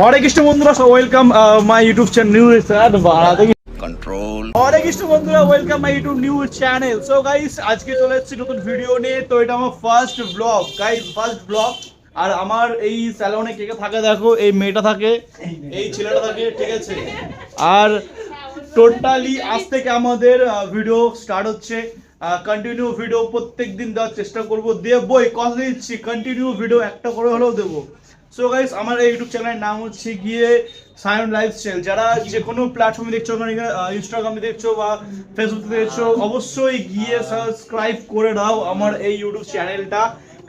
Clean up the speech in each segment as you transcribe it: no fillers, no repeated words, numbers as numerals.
হরে কৃষ্ণ বন্ধুরা, welcome my YouTube channel new control. Hare Krishna বন্ধুরা, welcome my YouTube new channel. So guys, আজকে চলে এসেছি নতুন ভিডিও নিয়ে। তো এটা আমার first vlog guys, first vlog. আর আমার এই স্যালনে কে কে থাকে দেখো, এই মেয়েটা থাকে, এই ছেলেটা থাকে, ঠিক আছে। আর টোটালি আজ থেকে আমাদের ভিডিও স্টার্ট হচ্ছে। কন্টিনিউ ভিডিও প্রত্যেক দিন দেওয়ার চেষ্টা করবো, দেবই, কথা দিচ্ছি, কন্টিনিউ ভিডিও একটা করে হলেও দেবো। সো গাইস, আমার এই ইউটিউব চ্যানেলের নাম হচ্ছে গিয়ে সায়ন লাইফস্টাইল। যারা যে কোনো প্ল্যাটফর্মে দেখছো, ইনস্টাগ্রামে দেখছো বা ফেসবুকে দেখছো, অবশ্যই গিয়ে সাবস্ক্রাইব করে দাও আমার এই ইউটিউব চ্যানেলটা।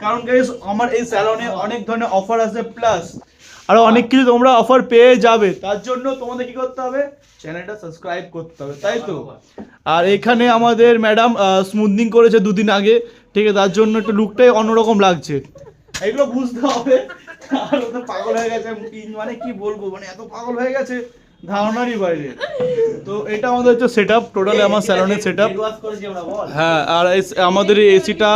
কারণ গাইস, আমার এই স্যালনে অনেক ধরনের অফার আছে, প্লাস আরো অনেক কিছু তোমরা অফার পেয়ে যাবে। তার জন্য তোমাদের কি করতে হবে, চ্যানেলটা সাবস্ক্রাইব করতে হবে, তাই তো। আর এখানে আমাদের ম্যাডাম স্মুথনিং করেছে দুদিন আগে, ঠিক আছে, তার জন্য একটু লুকটাই অন্যরকম লাগছে, এগুলো বুঝতে হবে। আর ও তো পাগল হয়ে গেছে, মানে কি বলবো, মানে এত পাগল হয়ে গেছে ধারণারই বাইরে। তো এটা আমাদের হচ্ছে সেট আপ, টোটালি আমার স্যালনের সেট আপ। হ্যাঁ, আর আমাদের এই এসিটা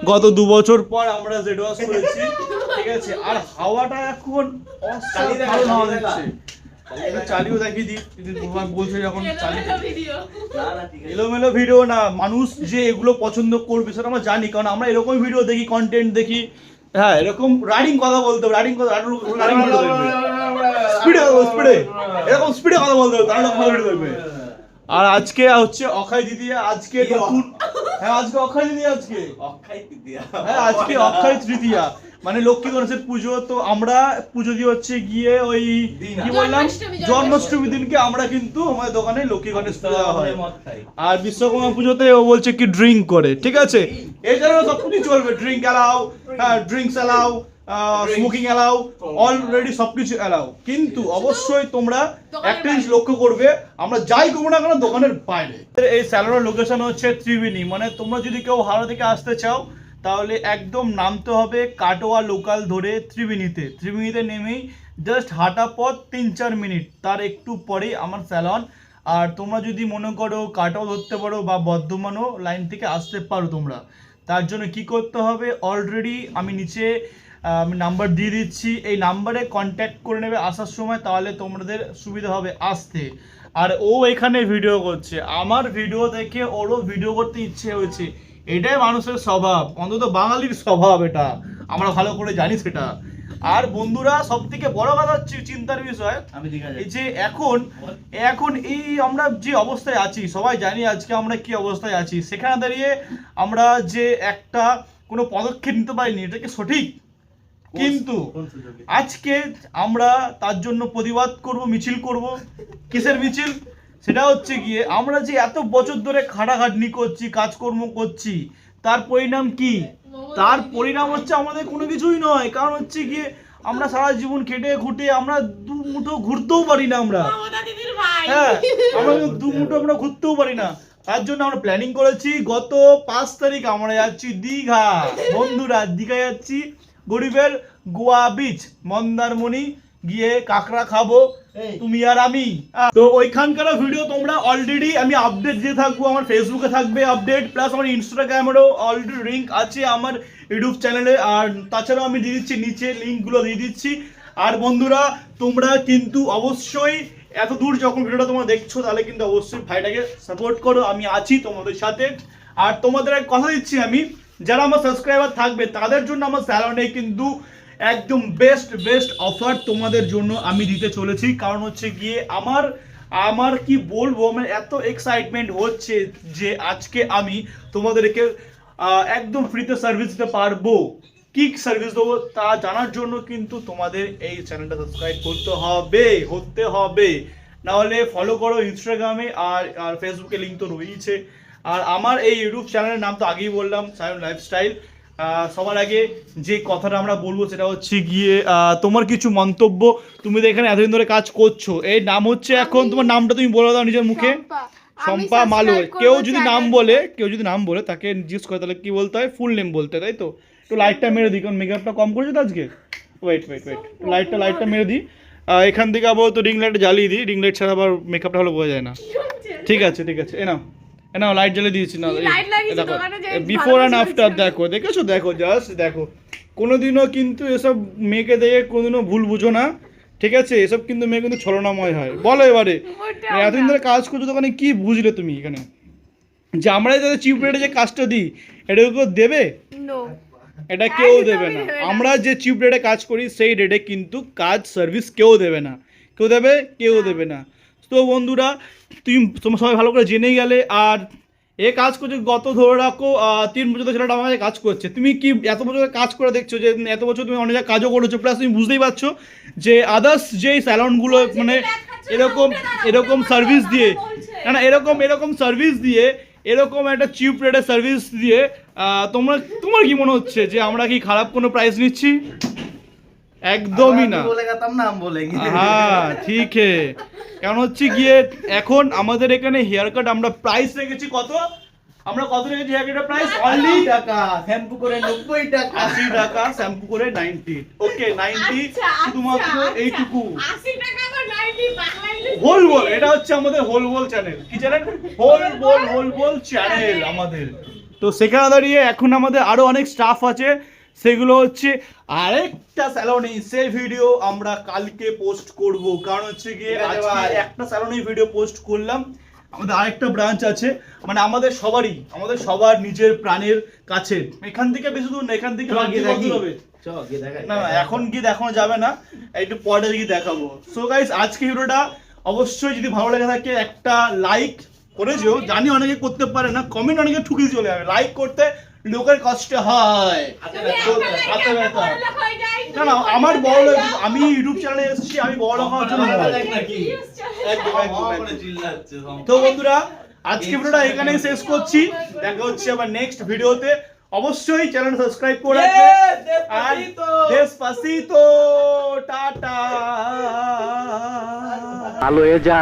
গত 2 বছর পর আমরা জেড ওয়াশ করেছি, ঠিক আছে। আর হাওয়াটা এখন অসাধারণ হাওয়া দিচ্ছে। চালিয়ে দেখিয়ে দিই, বলছে যখন এলোমেলো ভিডিও না, মানুষ যে এগুলো পছন্দ করবে সেটা আমরা জানি, কারণ আমরা এরকম ভিডিও দেখি, কন্টেন্ট দেখি। হ্যাঁ, এরকম রাইডিং কথা বলতে হবে, রাইডিং স্পিডে এরকম স্পিডে কথা বলতে হবে, তাহলে ভালো ভিডিও দেখবে। আর আজকে হচ্ছে অক্ষয় তৃতীয়া, আজকে নতুন, হ্যাঁ আজকে অক্ষয় তৃতীয়া, আজকে অক্ষয় তৃতীয়া মানে লক্ষ্মী গণেশের পুজো। তো আমরা পুজো দিয়ে হচ্ছে গিয়ে ওই কি বললাম, জন্মাষ্টমী দিনকে আমরা কিন্তু আমাদের দোকানে লক্ষ্মী গণেশ পূজা হয়। আর বিশ্বকর্মা পুজোতে ও বলছে কি ড্রিঙ্ক করে, ঠিক আছে। এছাড়াও সবকিছু চলবে, drink allow, drinks allow, smoking allow, already সবকিছু অ্যালাউ। কিন্তু অবশ্যই তোমরা একটা জিনিস লক্ষ্য করবে, আমরা যাই করবো না কেন দোকানের বাইরে। এই স্যালনের লোকেশন হচ্ছে ত্রিবেণী, মানে তোমরা যদি কেউ হাওড়া থেকে আসতে চাও তাহলে একদম নামতে হবে কাটোয়া লোকাল ধরে ত্রিবেণীতে নেমেই জাস্ট হাঁটা পথ 3-4 মিনিট, তার একটু পরেই আমার স্যালন। আর তোমরা যদি মনে করো কাটোয়া ধরতে পারো বা বর্ধমানও লাইন থেকে আসতে পারো তোমরা, তার জন্য কি করতে হবে, অলরেডি আমি নিচে আমি নাম্বার দিয়ে দিচ্ছি, এই নাম্বারে কন্ট্যাক্ট করে নেবে আসার সময়, তাহলে তোমাদের সুবিধা হবে আসতে। আর ও এখানে ভিডিও করছে, আমার ভিডিও দেখে ওরও ভিডিও করতে ইচ্ছে হয়েছে, এটাই মানুষের স্বভাব, অন্তত বাঙালির স্বভাব, এটা আমরা ভালো করে জানি সেটা। আর বন্ধুরা, সব থেকে বড় কথা হচ্ছে চিন্তার বিষয়, এই যে এখন এই আমরা যে অবস্থায় আছি, সবাই জানি আজকে আমরা কি অবস্থায় আছি, সেখানে দাঁড়িয়ে আমরা যে একটা কোনো পদক্ষেপ নিতে পারিনি, এটা কি সঠিক? কিন্তু আজকে আমরা তার জন্য প্রতিবাদ করব, মিছিল করব। কিসের মিছিল? সেটা হচ্ছে গিয়ে আমরা যে এত বছর ধরে খাটাখাটনি করছি, কাজকর্ম করছি, তার পরিণাম কি? তার পরিণাম হচ্ছে আমাদের কোনো কিছুই নয়। কারণ হচ্ছে গিয়ে আমরা সারা জীবন খেটে খুঁটে আমরা দু মুঠো ঘুরতেও পারি না, আমরা হ্যাঁ আমরা দু মুঠো আমরা ঘুরতেও পারি না। তার জন্য আমরা প্ল্যানিং করেছি, গত 5 তারিখ আমরা যাচ্ছি দীঘা। বন্ধুরা, দীঘা যাচ্ছি, গরিবের গোয়া বিচ, মন্দারমণি গিয়ে কাঁকড়া খাবো তুমি আর আমি। তো ওইখানকার ভিডিও তোমরা অলরেডি আমি আপডেট দিয়ে থাকবো, আমার ফেসবুকে থাকবে আপডেট, প্লাস আমার ইনস্টাগ্রামেরও অলরেডি লিঙ্ক আছে আমার ইউটিউব চ্যানেলে। আর তাছাড়াও আমি দিয়ে দিচ্ছি নিচে লিঙ্কগুলো দিয়ে দিচ্ছি। আর বন্ধুরা, তোমরা কিন্তু অবশ্যই এত দূর যখন ভিডিওটা তোমরা দেখছো, তাহলে কিন্তু অবশ্যই ভাইটাকে সাপোর্ট করো, আমি আছি তোমাদের সাথে। আর তোমাদের এক কথা দিচ্ছি আমি, যারা আমার সাবস্ক্রাইবার থাকবে তাদের জন্য আমার স্যালনে কিন্তু একদম বেস্ট অফার তোমাদের জন্য আমি দিতে চলেছি। কারণ হচ্ছে গিয়ে আমার কি বলবো, আমার এত এক্সাইটমেন্ট হচ্ছে যে আজকে আমি তোমাদেরকে একদম ফ্রিতে সার্ভিস দিতে পারবো। কি সার্ভিস দেবো তা জানার জন্য কিন্তু তোমাদের এই চ্যানেলটা সাবস্ক্রাইব হতে হবে, নাহলে ফলো করো ইনস্টাগ্রামে, আর ফেসবুকে লিঙ্ক তো রয়েছে। আর আমার এই ইউটিউব চ্যানেলের নাম তো আগেই বললাম, সায়ন লাইফস্টাইল। সবার আগে যে কথাটা আমরা বলবো সেটা হচ্ছে গিয়ে তোমার কিছু মন্তব্য। তুমি তো এখানে এতদিন ধরে কাজ করছো, এই নাম হচ্ছে, এখন তোমার নামটা তুমি বলে দাও নিজের মুখে। শম্পা মালু। কেউ যদি নাম বলে তাকে জিজ্ঞেস করে, তাহলে কি বলতে হয়, ফুল নেম বলতে, তাই তো। একটু লাইটটা মেরে দিই, কারণ মেকআপটা কম করেছো তো আজকে। ওয়েট লাইটটা মেরে দিই। এখান থেকে আবার তো রিং লাইট জ্বালিয়ে দিই, রিং লাইট ছাড়া আবার মেকআপটা ভালো বোঝা যায় না। ঠিক আছে না লাইট জ্বালিয়ে দিয়েছি না, দেখো বিফোর অ্যান্ড আফটার, দেখো জাস্ট দেখো। কোনোদিনও কিন্তু এসব মেয়েকে দেখে কোনোদিনও ভুল বুঝো না, ঠিক আছে, এসব কিন্তু মেয়ে কিন্তু ছলনাময় হয়। বলো এবারে এতদিন ধরে কাজ করছো দোকানে, কি বুঝলে তুমি এখানে যে আমরা যাদের চিপ রেটে যে কাজটা দিই এটা কেউ দেবে? এটা কেউ দেবে না। আমরা যে চিপ রেটে কাজ করি সেই রেটে কিন্তু কাজ সার্ভিস কেউ দেবে না। কেউ দেবে? কেউ দেবে না। তো বন্ধুরা তোমরা সবাই ভালো করে জেনে গেলে। আর এ কাজ করছে গত ধরে রাখো 3 বছর ধরে ছেলেটা আমার কাছে কাজ করছে। তুমি কি এত বছর কাজ করে দেখছো যে এত বছর তুমি অনেক জায়গায় কাজও করেছো, প্লাস তুমি বুঝতেই পারছো যে আদার্স যেই স্যালনগুলো মানে এরকম সার্ভিস দিয়ে না এরকম সার্ভিস দিয়ে এরকম একটা চিপ রেটে সার্ভিস দিয়ে তোমার কি মনে হচ্ছে যে আমরা কি খারাপ কোনো প্রাইস নিচ্ছি? একদমই না। হ্যাঁ ঠিক কারণ হচ্ছে গিয়ে এখন আমাদের এখানে হেয়ার কাট আমরা প্রাইস রেখেছি কত? আমরা কত রেখেছি হেয়ার কাটের প্রাইস? অনলি টাকা, শ্যাম্পু করে 90 টাকা, 80 টাকা, শ্যাম্পু করে 90। ওকে 90 শুধুমাত্র এইটুকু। 80 টাকা আবার 90 বাংলায় হোল বল। এটা হচ্ছে আমাদের হোল বল চ্যানেল। কি চ্যানেল? হোল বল চ্যানেল আমাদের। তো সেখানে দাঁড়িয়ে এখন আমাদের আরো অনেক স্টাফ আছে, সেগুলো হচ্ছে আরেকটা স্যালনে সেই ভিডিও আমরা কালকে পোস্ট করব। কারণ হচ্ছে গিয়ে আজকে একটা স্যালনে ভিডিও পোস্ট করলাম, আমাদের আরেকটা ব্রাঞ্চ আছে, মানে আমাদের সবার নিজের প্রাণের কাছে। এখান থেকে বেশি দূর না, এখান থেকে হবে না, এখন গিয়ে দেখানো যাবে না, একটু পরে গিয়ে দেখাবো। সো গাইস আজকে ভিডিওটা অবশ্যই যদি ভালো লেগে থাকে একটা লাইক করে যেও। জানি অনেকে করতে পারে না, কমেন্ট অনেকে ঠুকে চলে যাবে। লাইক করতে লোকের কষ্ট হয়, না আমার বড় লোক, আমি ইউটিউব চ্যানেলে এসেছি, আমি বড় লোক হওয়ার জন্য। তো বন্ধুরা আজকে ভিডিওটা এখানেই শেষ করছি, দেখা হচ্ছে আবার নেক্সট ভিডিওতে। অবশ্যই চ্যানেল সাবস্ক্রাইব করে রাখবেন। Despacito tata. ভালো হয়ে যা,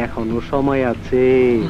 এখনো সময় আছে।